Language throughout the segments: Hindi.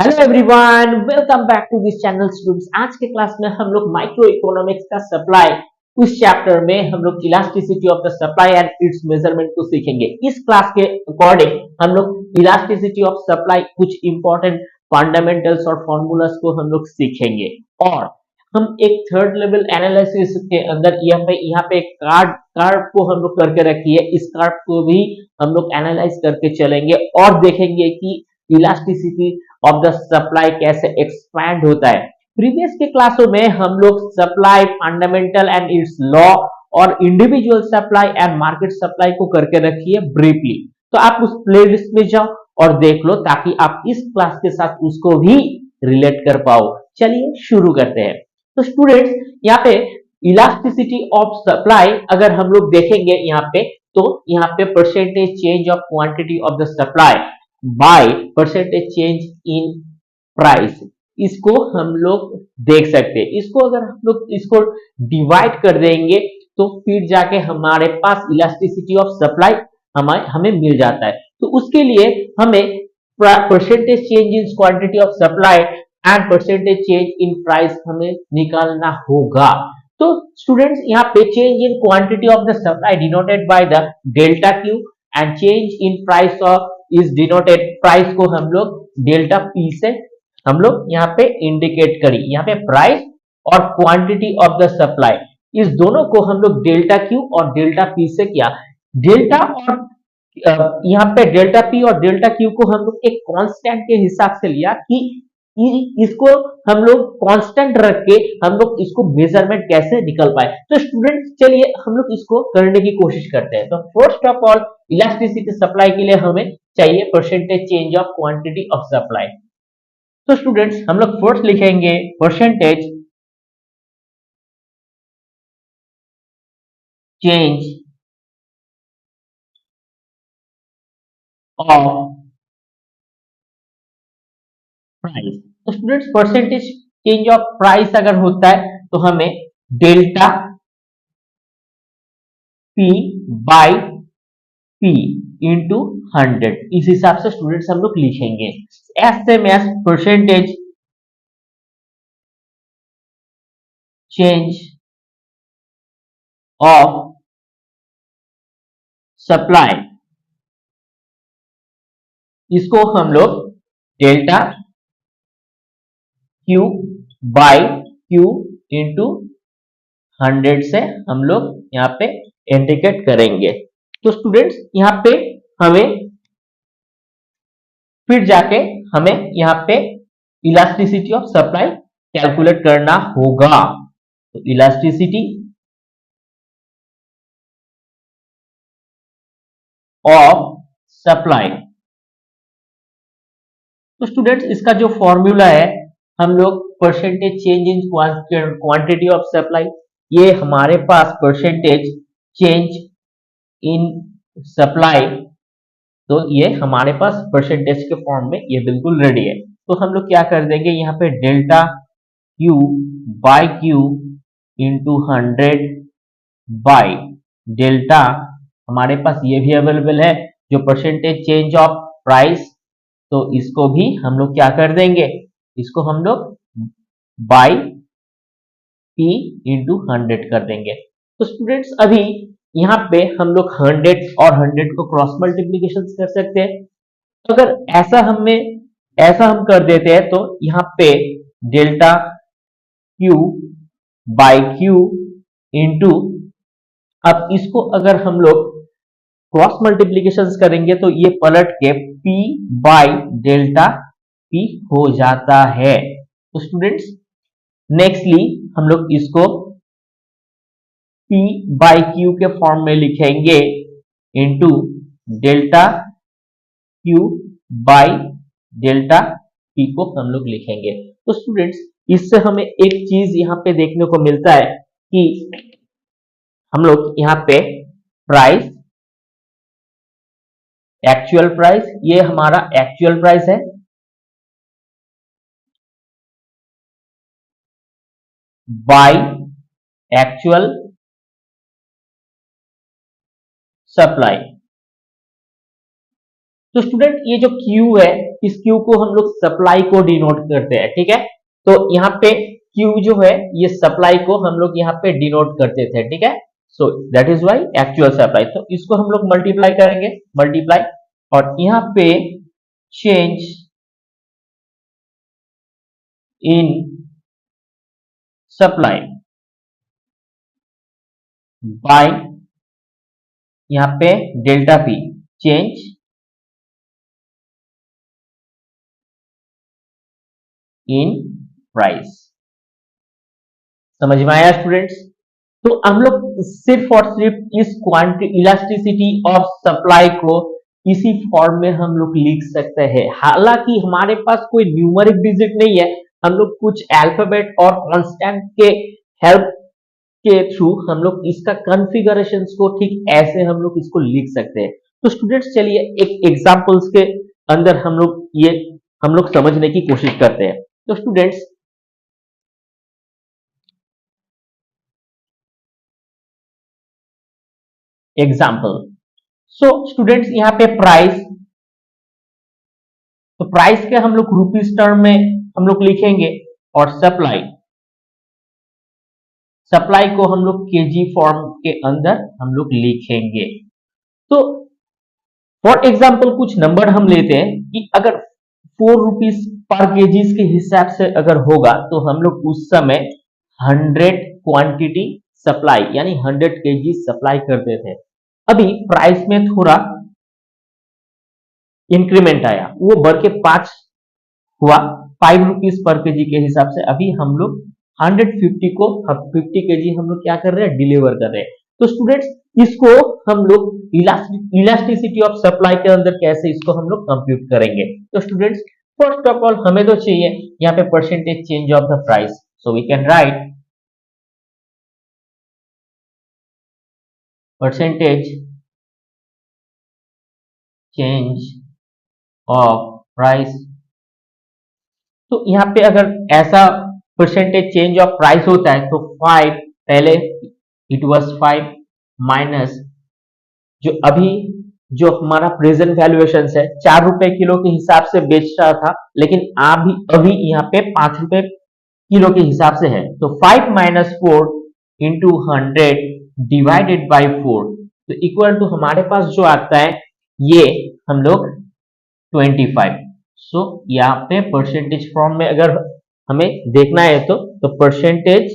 Hello everyone, welcome back to this channel students. आज के क्लास में हम लोग माइक्रो इकोनॉमिक्स का सप्लाई उस चैप्टर में हम लोग elasticity of the supply and its measurement को सीखेंगे। इस क्लास के अकॉर्डिंग हम लोग इलास्टिसिटी ऑफ सप्लाई कुछ इंपॉर्टेंट फंडामेंटल्स और फॉर्मूलास को हम लोग सीखेंगे और हम एक थर्ड लेवल एनालिसिस के अंदर यहाँ पे एक कार्ड को हम लोग करके रखी है। इस कार्ड को भी हम लोग एनालाइज करके चलेंगे और देखेंगे कि इलास्टिसिटी ऑफ द सप्लाई कैसे एक्सपैंड होता है। प्रीवियस के क्लासों में हम लोग supply fundamental and its law और individual supply and market supply को करके रखिए ब्रीफली। तो आप उस प्लेलिस्ट में जाओ और देख लो ताकि आप इस क्लास के साथ उसको भी रिलेट कर पाओ। चलिए शुरू करते हैं। तो स्टूडेंट्स, यहाँ पे इलास्टिसिटी ऑफ सप्लाई अगर हम लोग देखेंगे तो यहाँ पे percentage change of quantity of the supply bye percentage change in price, इसको हम लोग देख सकते हैं। इसको अगर हम लोग इसको डिवाइड कर देंगे तो फिर जाके हमारे पास इलास्टिसिटी ऑफ सप्लाई हमें मिल जाता है। तो उसके लिए हमें percentage change in quantity of supply and percentage change in price हमें निकालना होगा। तो स्टूडेंट्स, यहाँ पे change in quantity of the supply denoted by the delta Q and change in price of is denoted, price को हम लोग डेल्टा पी से हम लोग यहाँ पे इंडिकेट करी। यहाँ पे प्राइस और क्वांटिटी ऑफ द सप्लाई इस दोनों को हम लोग डेल्टा क्यू और डेल्टा पी से किया। डेल्टा और यहाँ पे डेल्टा पी और डेल्टा क्यू को हम लोग एक कांस्टेंट के हिसाब से लिया कि इसको हम लोग कांस्टेंट रख के हम लोग इसको मेजरमेंट कैसे निकल पाए। तो स्टूडेंट चलिए हम लोग इसको करने की कोशिश करते हैं। तो first of all elasticity supply के लिए हमें चाहिए percentage change of quantity of supply. तो स्टूडेंट्स हम लोग फर्स्ट लिखेंगे परसेंटेज चेंज ऑफ प्राइस। तो students percentage change of price अगर होता है तो हमें delta P by P into 100 इस हिसाब से स्टूडेंट्स हम लोग लिखेंगे। S percentage change of supply, इसको हम लोग delta Q by Q into 100 से हम लोग यहाँ पे इंडिकेट करेंगे। तो स्टूडेंट्स यहाँ पे हमें फिर जाके हमें यहाँ पे इलास्टिसिटी ऑफ सप्लाई कैलकुलेट करना होगा। तो इलास्टिसिटी ऑफ सप्लाई, तो स्टूडेंट्स इसका जो फॉर्मूला है हम लोग percentage change in quantity of supply, ये हमारे पास परसेंटेज चेंज इन सप्लाई, तो ये हमारे पास परसेंटेज के फॉर्म में ये बिल्कुल रेडी है। तो हम लोग क्या कर देंगे, यहाँ पे delta Q by Q into 100 by delta, हमारे पास ये भी अवेलेबल है जो परसेंटेज चेंज ऑफ प्राइस, तो इसको भी हम लोग क्या कर देंगे, इसको हम लोग बाई पी इंटू 100 कर देंगे। तो स्टूडेंट्स अभी यहाँ पे हम लोग 100 और 100 को क्रॉस मल्टीप्लीकेशन कर सकते हैं। तो अगर ऐसा हम कर देते हैं तो यहाँ पे delta Q by Q into, अब इसको अगर हम लोग क्रॉस मल्टीप्लीकेशन करेंगे तो ये पलट के P बाई डेल्टा P हो जाता है। तो स्टूडेंट्स नेक्स्टली हम लोग इसको P बाई Q के फॉर्म में लिखेंगे into delta Q by delta P को हम लोग लिखेंगे। तो स्टूडेंट्स इससे हमें एक चीज यहाँ पे देखने को मिलता है कि हम लोग यहाँ पे प्राइस, एक्चुअल प्राइस, ये हमारा एक्चुअल प्राइस है, बाय एक्चुअल सप्लाई। तो स्टूडेंट ये जो Q है इस Q को हम लोग सप्लाई को डिनोट करते हैं, ठीक है। तो यहाँ पे Q जो है ये सप्लाई को हम लोग यहाँ पे डिनोट करते थे, ठीक है। So that is why actual supply. तो इसको हम लोग मल्टीप्लाई करेंगे, मल्टीप्लाई, और यहाँ पे चेंज इन सप्लाई बाय यहाँ पे delta P, change in price. समझ में आया स्टूडेंट्स? तो हम लोग सिर्फ और सिर्फ इस क्वांटिटी इलास्टिसिटी ऑफ सप्लाई को इसी फॉर्म में हम लोग लिख सकते हैं। हालांकि हमारे पास कोई न्यूमेरिक डिजिट नहीं है, हम लोग कुछ अल्फाबेट और कांस्टेंट के हेल्प के थ्रू हम लोग इसका कॉन्फ़िगरेशन को ठीक ऐसे हम लोग इसको लिख सकते हैं। तो स्टूडेंट्स चलिए एक एग्जांपल्स के अंदर हम लोग समझने की कोशिश करते हैं। तो स्टूडेंट्स एग्जाम्पल, सो स्टूडेंट्स यहाँ पे प्राइस, तो प्राइस के हम लोग रुपीस टर्म में हम लोग लिखेंगे, और सप्लाई, सप्लाई को हम लोग केजी फॉर्म के अंदर हम लोग लिखेंगे। तो फॉर एग्जाम्पल कुछ नंबर हम लेते हैं कि अगर 4 रुपीस पर केजी के हिसाब से अगर होगा तो हम लोग उस समय 100 क्वांटिटी सप्लाई यानी 100 केजी सप्लाई करते थे। अभी प्राइस में थोड़ा इंक्रीमेंट आया, वो बढ़ के 5 हुआ, 5 रुपीस पर केजी के हिसाब से अभी हम लोग 150 को 50 केजी हम लोग क्या कर रहे हैं, डिलीवर कर रहे हैं। तो स्टूडेंट्स इसको हम लोग इलास्टिसिटी ऑफ सप्लाई के अंदर कैसे इसको हम लोग कंप्यूट करेंगे। तो स्टूडेंट्स फर्स्ट ऑफ ऑल हमें तो चाहिए यहाँ पे percentage change of the price, so we can write percentage change of price. तो यहाँ पे अगर ऐसा परसेंटेज चेंज ऑफ प्राइस होता है तो 5, पहले इट वाज 5 माइनस जो अभी जो हमारा प्रेजेंट वैल्यूएशन है 4 रुपए किलो के हिसाब से बेच रहा था, लेकिन अभी यहाँ पे 5 रुपए किलो के हिसाब से है। तो 5 माइनस 4 इंटू 100 डिवाइडेड बाई 4, तो इक्वल टू हमारे पास जो आता है ये हम लोग 25। सो यहाँ पे परसेंटेज फॉर्म में अगर हमें देखना है तो percentage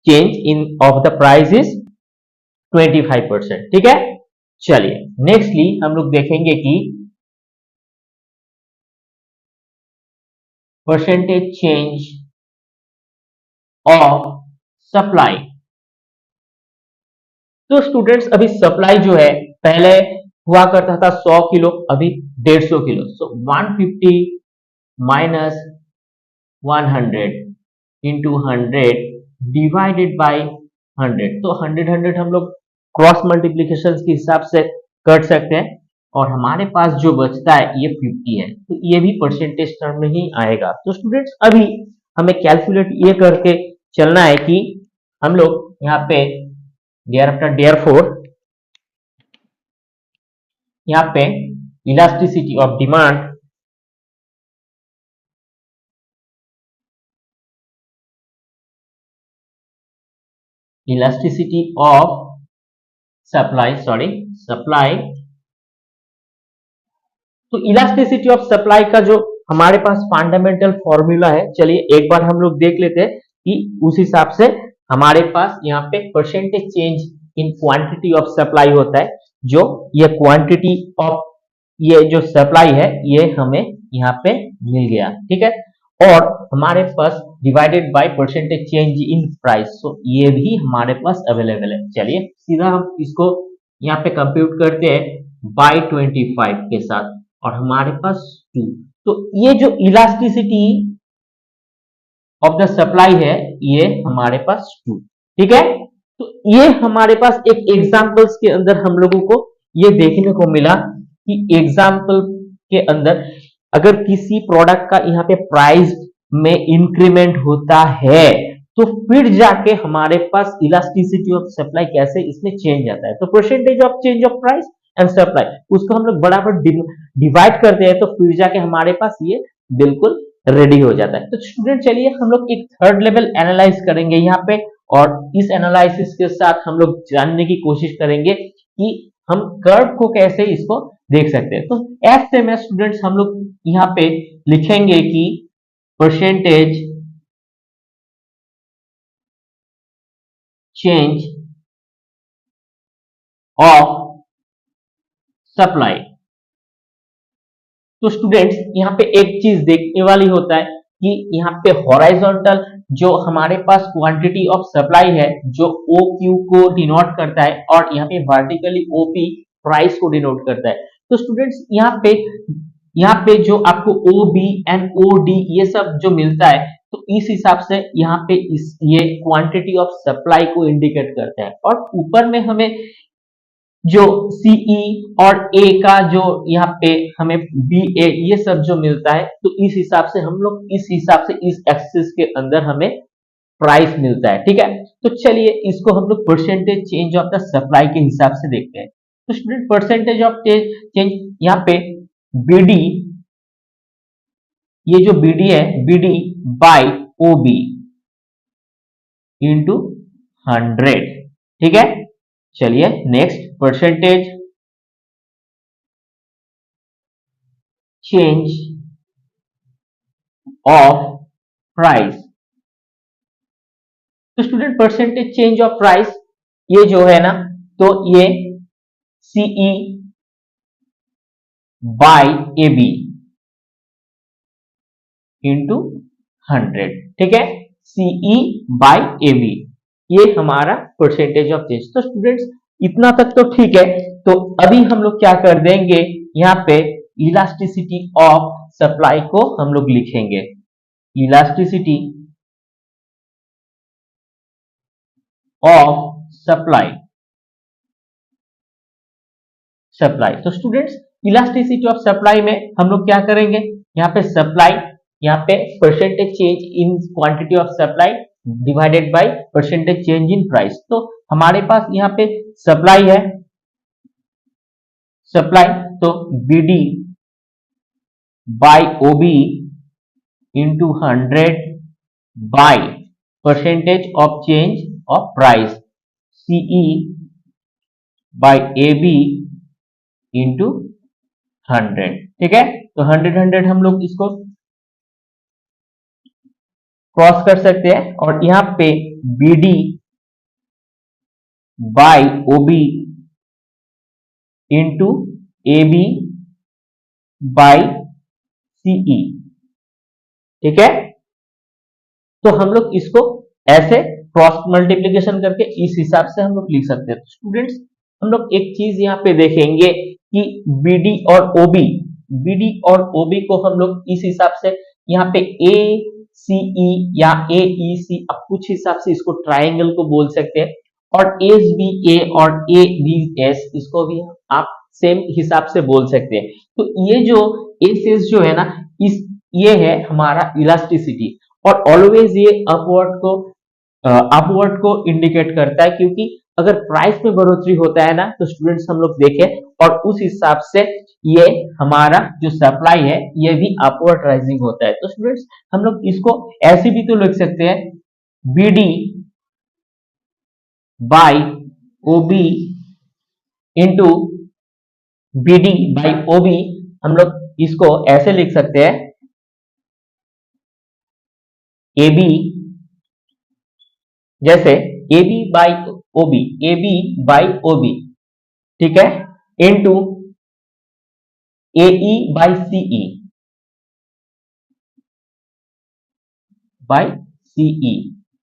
change in of the price is 25%, ठीक है। चलिए नेक्स्टली हम लोग देखेंगे कि परसेंटेज चेंज ऑफ सप्लाई। तो स्टूडेंट्स अभी सप्लाई जो है पहले हुआ करता था 100 किलो, अभी 150 kilo, so 150 minus 100 into 100 divided by 100। तो 100 हम लोग क्रॉस मल्टीप्लीकेशन के हिसाब से कर सकते हैं, और हमारे पास जो बचता है ये 50 है, तो ये भी परसेंटेज टर्म में ही आएगा। तो स्टूडेंट्स अभी हमें कैलकुलेट ये करके चलना है कि हम लोग यहाँ पे देयरफॉर यहाँ पे elasticity of demand elasticity of supply, supply. तो इलास्टिसिटी ऑफ सप्लाई का जो हमारे पास फंडामेंटल फॉर्मूला है, चलिए एक बार हम लोग देख लेते हैं कि उस हिसाब से हमारे पास यहाँ पे percentage change in quantity of supply होता है, जो ये क्वांटिटी ऑफ ये जो सप्लाई है ये हमें यहाँ पे मिल गया, ठीक है, और हमारे पास divided by percentage change in price, so ये भी हमारे पास अवेलेबल है। चलिए सीधा हम इसको यहाँ पे कंप्यूट करते हैं बाय 25 के साथ, और हमारे पास 2। तो ये जो इलास्टिसिटी ऑफ द सप्लाई है ये हमारे पास 2, ठीक है। तो ये हमारे पास एक एग्जांपल्स के अंदर हम लोगों को ये देखने को मिला कि एग्जांपल के अंदर अगर किसी प्रोडक्ट का यहाँ पे प्राइस में इंक्रीमेंट होता है तो फिर जाके हमारे पास इलास्टिसिटी ऑफ सप्लाई कैसे इसमें चेंज आता है। तो percentage of change of price and supply, उसको हम लोग बराबर डिवाइड करते हैं तो फिर जाके हमारे पास ये बिल्कुल रेडी हो जाता है। तो स्टूडेंट चलिए हम लोग एक थर्ड लेवल एनालाइज करेंगे यहाँ पे, और इस एनालिसिस के साथ हम लोग जानने की कोशिश करेंगे कि हम कर्व को कैसे इसको देख सकते हैं। तो एफ से में स्टूडेंट्स हम लोग यहाँ पे लिखेंगे कि परसेंटेज चेंज ऑफ सप्लाई। तो स्टूडेंट्स यहाँ पे एक चीज देखने वाली होता है कि यहाँ पे हॉराइजॉन्टल जो हमारे पास क्वांटिटी ऑफ सप्लाई है जो ओ क्यू को डिनोट करता है, और यहाँ पे वर्टिकली ओपी प्राइस को डिनोट करता है। तो स्टूडेंट्स यहाँ पे जो आपको O B and O D ये सब जो मिलता है, तो इस हिसाब से यहाँ पे ये क्वांटिटी ऑफ सप्लाई को इंडिकेट करता है। और ऊपर में हमें जो सीई और ए का जो यहाँ पे हमें बी ए ये सब जो मिलता है, तो इस हिसाब से हम लोग इस एक्सिस के अंदर हमें प्राइस मिलता है। ठीक है, तो चलिए इसको हम लोग percentage change of the supply के हिसाब से देखते हैं। तो स्टूडेंट परसेंटेज ऑफ चेंज यहाँ पे बीडी, ये जो बीडी है बीडी बाई ओबी इंटू 100। ठीक है, चलिए next percentage change of price. तो student percentage change of price ये जो है ना, तो ये CE by A B into 100। ठीक है, सीई बाई ए बी ये हमारा परसेंटेज ऑफ चेंज। तो स्टूडेंट्स इतना तक तो ठीक है। तो अभी हम लोग क्या कर देंगे, यहाँ पे इलास्टिसिटी ऑफ सप्लाई को हम लोग लिखेंगे, इलास्टिसिटी ऑफ सप्लाई। तो स्टूडेंट्स इलास्टिसिटी ऑफ सप्लाई में हम लोग क्या करेंगे, यहाँ पे सप्लाई, यहाँ पे percentage change in quantity of supply divided by percentage change in price. तो हमारे पास यहाँ पे सप्लाई है, सप्लाई तो BD by OB into 100 by percentage of change of price CE by A B into 100। ठीक है, तो 100 हम लोग इसको क्रॉस कर सकते हैं, और यहाँ पे BD by OB into A B by CE. ठीक है, तो हम लोग इसको ऐसे क्रॉस मल्टीप्लीकेशन करके इस हिसाब से हम लोग लिख सकते हैं। तो स्टूडेंट्स हम लोग एक चीज यहाँ पे देखेंगे कि बीडी और ओबी, बीडी और ओबी को हम लोग इस हिसाब से यहाँ पे ए सीई या ए ई सी, अब कुछ हिसाब से इसको ट्राइंगल को बोल सकते हैं, और एस बी ए और ए बी एस इसको भी आप सेम हिसाब से बोल सकते हैं। तो ये जो एस एस जो है ना, ये है हमारा इलास्टिसिटी, और ऑलवेज ये अपवर्ड को इंडिकेट करता है, क्योंकि अगर प्राइस में बढ़ोतरी होता है ना, तो स्टूडेंट्स हम लोग देखें और उस हिसाब से ये हमारा जो सप्लाई है ये भी अपवर्ड राइजिंग होता है। तो स्टूडेंट्स हम लोग इसको ऐसे भी तो लिख सकते हैं, BD by OB into BD by OB, हम लोग इसको ऐसे लिख सकते हैं, ए बी जैसे A B by OB, A B by OB, ठीक है, into A E by CE, by CE,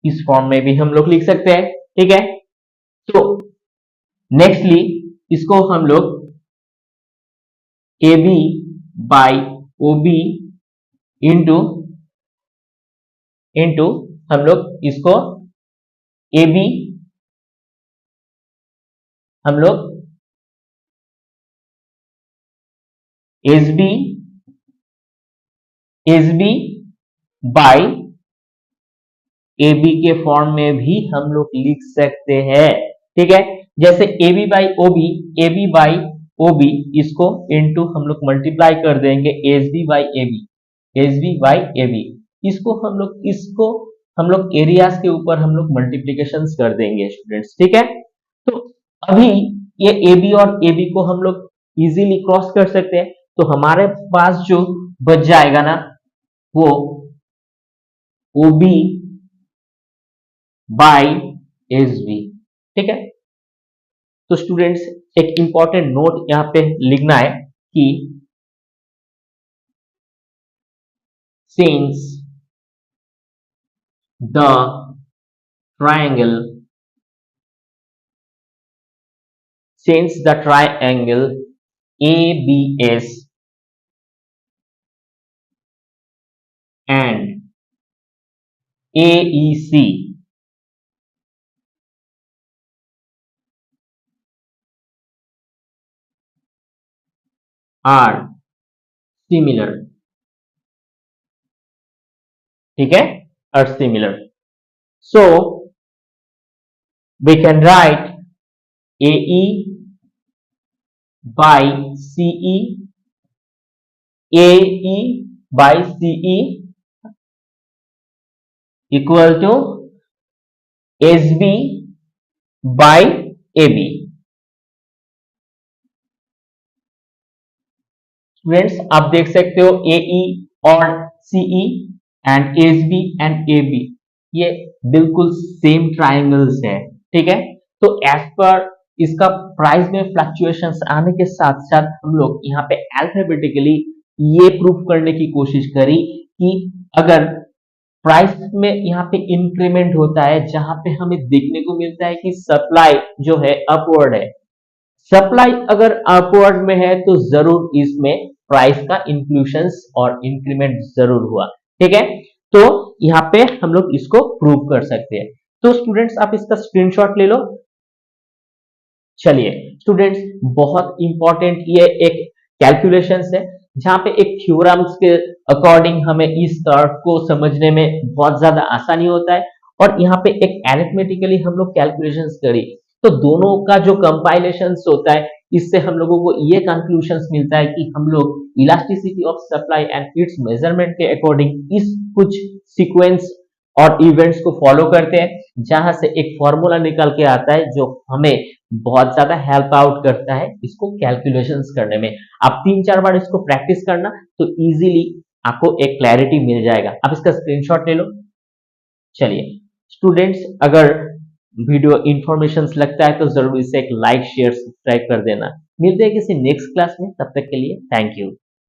इस फॉर्म में भी हम लोग लिख सकते हैं। ठीक है, तो नेक्स्टली इसको हम लोग A B by OB into हम लोग इसको ए बी हम लोग S B by A B के फॉर्म में भी हम लोग लिख सकते हैं। ठीक है, जैसे A B by O B, A B by OB, इसको इनटू हम लोग मल्टीप्लाई कर देंगे HB by AB, HB by AB, इसको हम लोग एरियाज के ऊपर हम लोग मल्टीप्लीकेशन कर देंगे स्टूडेंट्स, ठीक है। तो अभी ये AB और AB को हम लोग इजीली क्रॉस कर सकते हैं, तो हमारे पास जो बच जाएगा ना वो OB बाई HB, ठीक है। तो स्टूडेंट्स एक इंपॉर्टेंट नोट यहाँ पे लिखना है कि since the triangle ABS and AEC are similar, ठीक है, are similar, so we can write AE by CE, AE by CE equal to SB by AB। Students आप देख सकते हो AE और CE and HB and AB ये बिल्कुल सेम ट्राइंगल्स है, ठीक है। तो एज पर इसका प्राइस में फ्लक्चुएशंस आने के साथ साथ हम लोग यहाँ पे अल्फाबेटिकली ये प्रूफ करने की कोशिश करी कि अगर प्राइस में यहाँ पे इंक्रीमेंट होता है, जहां पे हमें देखने को मिलता है कि सप्लाई जो है अपवर्ड है, सप्लाई अगर अपवर्ड में है तो जरूर इसमें प्राइस का इंक्लूशंस और इंक्रीमेंट जरूर हुआ, ठीक है। तो यहाँ पे हम लोग इसको प्रूव कर सकते हैं। तो स्टूडेंट्स आप इसका स्क्रीनशॉट ले लो। चलिए स्टूडेंट्स बहुत इंपॉर्टेंट ये एक कैलकुलेशंस है, जहां पे एक थ्योरम्स के अकॉर्डिंग हमें इस कर्व को समझने में बहुत ज्यादा आसानी होता है, और यहाँ पे एक अरिथमेटिकली हम लोग कैलकुलेशंस करी तो दोनों का जो कंपाइलेशंस होता है इससे हम लोगों को ये कंक्लूजन्स मिलता है कि हम लोग elasticity of supply and its measurement के अकॉर्डिंग इस कुछ सीक्वेंस और इवेंट्स को फॉलो करते हैं, जहां से एक फॉर्मूला निकल के आता है जो हमें बहुत ज्यादा हेल्प आउट करता है इसको कैलकुलेशंस करने में। आप 3-4 बार इसको प्रैक्टिस करना तो इजीली आपको एक क्लैरिटी मिल जाएगा। आप इसका स्क्रीनशॉट ले लो। चलिए स्टूडेंट्स अगर वीडियो इंफॉर्मेशन लगता है तो जरूर इसे एक लाइक शेयर सब्सक्राइब कर देना। मिलते हैं किसी नेक्स्ट क्लास में, तब तक के लिए थैंक यू।